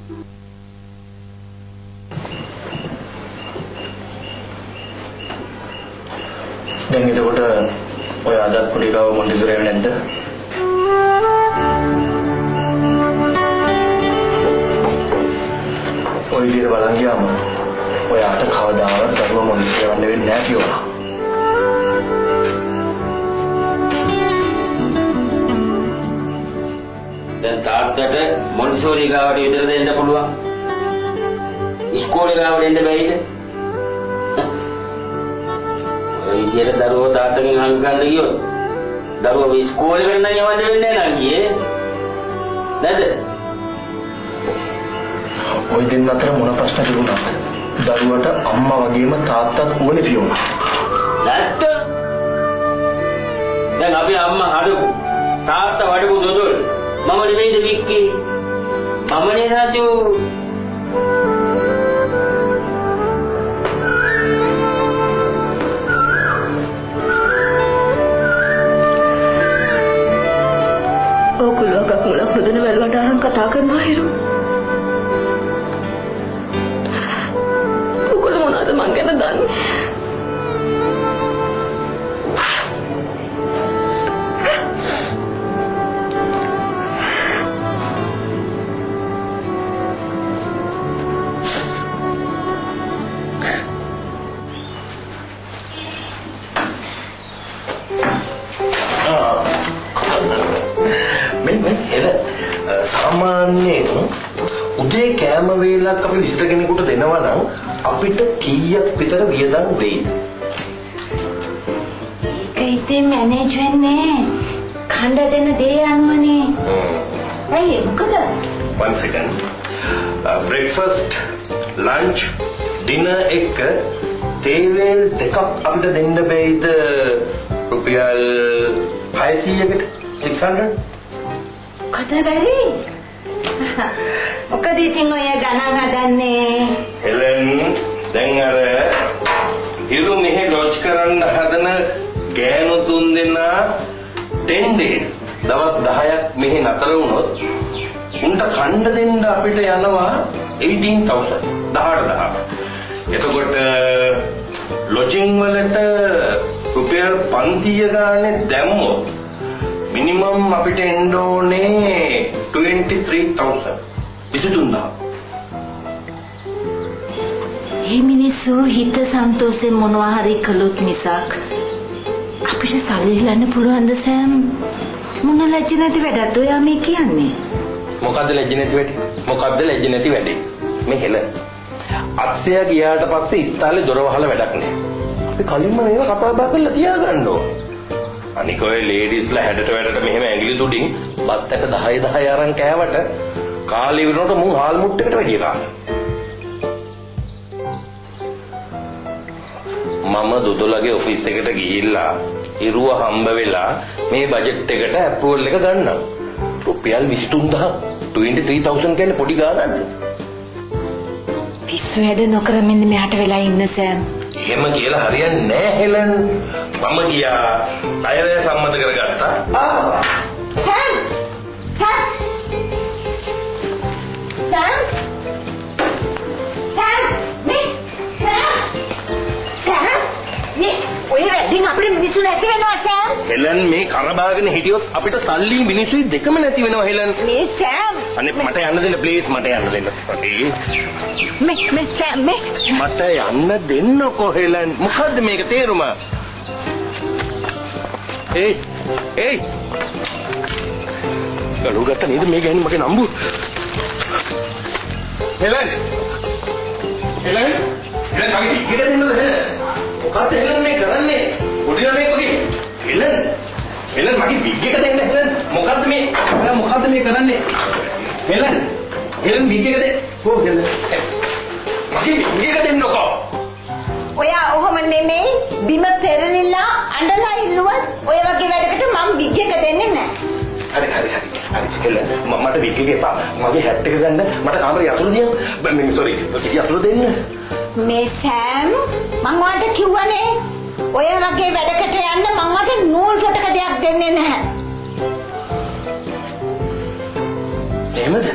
දැන් එතකොට ඔය අදත් පොඩි ගාව මොන්ටිසෝරි එන්නේ නැද්ද? ඔය විදිහට බලන් ගියාම ඔයාට කවදාවත් දරුවා මොන්ටිසෝරි යවන්න වෙන්නේ නැහැ කියලා. දැන් තාත්තට මොන්ටිසෝරි ගාවට විතර දෙන්න පුළුවන්. ඉස්කෝලේ ගාවට එන්න බැයිද? ඔය විදිහට දරුවෝ තාත්තගෙන් හංග ගන්න ගියොත් දරුවෝ ඉස්කෝලේ වෙන්න යවන්න වෙන්නේ නැහැ නංගියේ. නේද? ඔය දෙන්න අතර මොන ප්‍රශ්න තිබුණාද? දරුවට අම්මා වගේම තාත්තත් ඕනේ පියුණා. නැත්ද? දැන් අපි අම්මා හදපු තාත්තා වඩපු දොඩොල් මම නෙමෙයිද වික්කේ? මමනේ රාජු. ඔකුලක් මුලක් නොදැන වැලවට අරන් කතා කරනවා හිරු. ඔකුල මොනවද මං ගැන දන්නේ? सामान्य उदय කෑම වේලක් අපි විසිට කෙනෙකුට දෙනවා නම් අපිට කීයක් විතර වියදම් වෙයිද? ඒක ඉතින් මැනේජ් වෙන්නේ කණ්ඩ දෙන දේ අනුවනේ. ඇයි මොකද? one second. breakfast, lunch, dinner එක තේවේල් දෙකක් අපිට දෙන්න බැයිද? රුපියල් 600කට 600? කතා බැරි? මොකද ඉතින් ඔය ගණන් හදන්නේ? හෙලන් දැන් අර හිරු මෙහෙ ලොජ් කරන්න හදන ගෑනු තුන් දෙනා 10 days දවස් 10ක් මෙහෙ නතර වුණොත් උන්ට කණ්ඩ දෙන්න අපිට යනවා 18000 18000. එතකොට ලොජින් වලට රුපියල් 500 ගානේ දැම්මොත් මිනිමම් අපිට එන්න ඕනේ 23000 23,000. මේ මිනිස්සු හිත සන්තෝෂයෙන් මොනවා හරි කළොත් මිසක් අපිට සල්ලි ගන්න පුළුවන්ද සෑම්? මොන ලැජ්ජ නැති වැඩද ඔයා මේ කියන්නේ? මොකද්ද ලැජ්ජ නැති වැඩේ? මොකද්ද ලැජ්ජ නැති වැඩේ? මේ හෙල අත්ය ගියාට පස්සේ ඉස්තාලේ දොර වහලා වැඩක් නැහැ. අපි කලින්ම මේව කතා බහ කරලා තියාගන්න ඕන. අනික ඔය ලේඩිස්ලා හැඩට වැඩට මෙහෙම ඇඟිලි තුඩින් බත් ඇට 10 අරන් කෑවට කාලේ විනෝට මුන් හාල් මුට්ටකට වැඩිය කාලා. මම දුදුලගේ ඔෆිස් එකට ගිහිල්ලා ඉරුව හම්බ වෙලා මේ බජට් එකට ඇප්‍රූවල් එක ගන්නම්. රුපියල් 23000 23000 කියන්නේ පොඩි ගානක්ද? පිස්සු වැඩ නොකර මෙන්න මෙහාට වෙලා ඉන්න සෑම්. එහෙම කියලා හරියන්නේ නැහැ හෙලන්. මම ගියා අයරය සම්මත කරගත්තා. සෑම්! සෑම්! සෑම්! සෑම්! මේ සෑම්! සෑම්! මේ ඔය වැඩින් අපේ මිනිස්සු නැති වෙනවා සෑම්. හෙලන් මේ කරබාගෙන හිටියොත් අපිට සල්ලි මිනිස්සුයි දෙකම නැති වෙනවා හෙලන්. මේ සෑම්! අනේ මට යන්න දෙන්න ප්ලීස් මට යන්න දෙන්න. මේ සෑම් මේ මට යන්න දෙන්නකෝ හෙලන්. මොකද්ද මේක තේරුම? ඒ ගලු ගත්ත නේද මේ ගෑණි මගේ නම්බු? හෙලන් මගේ ටිකට් දෙන්නද හෙලන්? මොකක්ද හෙලන් මේ කරන්නේ? පොඩි ළමයෙක් වගේ. හෙලන් මගේ බිග් එක දෙන්න හෙලන්. මොකද්ද මේ කරන්නේ? හෙලන් බිග් එක දෙන්න. කොහොමද හෙලන්? මගේ බිග් එක දෙන්නකෝ. ඔයා ඔහොම නෙමෙයි බිම පෙරලිලා අඬලා ඉල්ලුවත් ඔය වගේ වැඩකට මම බිග් එක දෙන්නේ නැහැ. හරි හෙලන් මට බිග් එක එපා. මගේ හැට් එක ගන්න මට කාමරේ යතුරු දියන්. සෝරි යතුරු දෙන්න. මේ සෑම් මං ඔයාලට කිව්වනේ ඔය වගේ වැඩකට යන්න මං ඔයාලට නූල් පොටක දෙයක් දෙන්නේ නැහැ. එහෙමද?